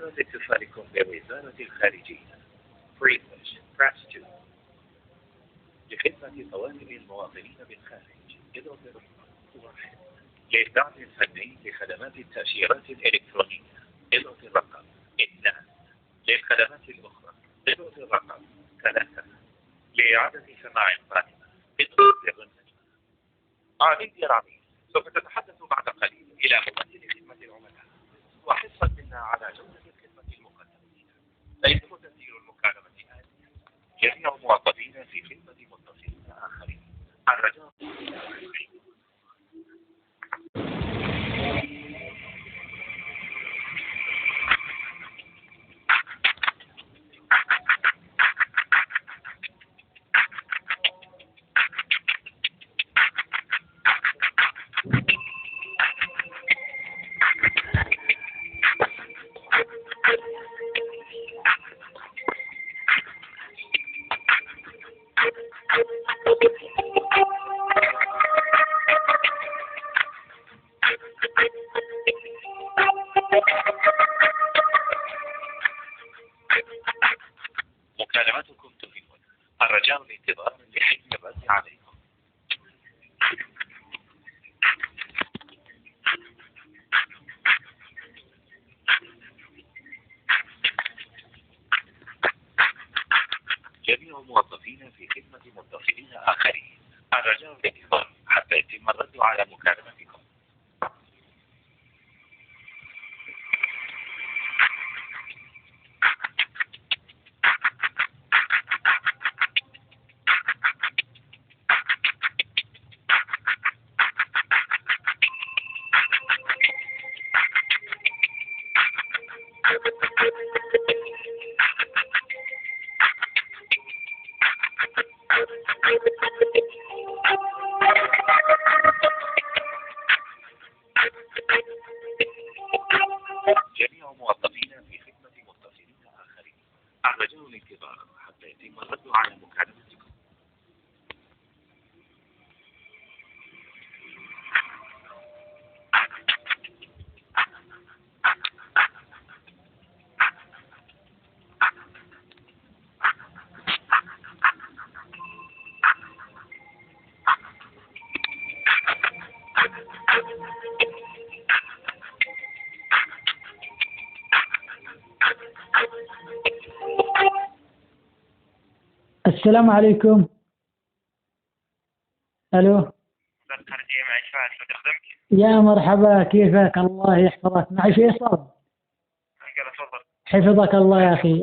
بإمكان اتصالكم بوزارة الخارجية. For English, press 2. لخدمة طوارئ المواطنين بالخارج اضغط الرقم 1. للدعم الفني لخدمات التأشيرات الإلكترونية اضغط الرقم 2. للخدمات الأخرى اضغط الرقم 3. لإعادة سماع قادمة اضغط الرقم. عميد يا عميد، سوف تتحدث بعد قليل إلى ممثل خدمة العملاء وحرصا منا على جودة الخدمة المقدمة. سيتم تسجيل المكالمة آنيا. جميع الموظفين في خدمة متصلين آخرين الرجاء. مكالمتكم تهمنا، الرجاء الانتظار لحين الرد عليكم. جميع الموظفين في خدمة متصلين آخرين الرجاء الانتظار حتى يتم الرد على مكالمتكم. جميع الموظفين في خدمة متصلين آخرين الرجاء الانتظار حتى يتم الرد على مكالمتكم. السلام عليكم. الو. الخارجية معي فهد بخدمك. يا مرحبا، كيفك؟ الله يحفظك. معي فيصل. تفضل. حفظك الله يا اخي.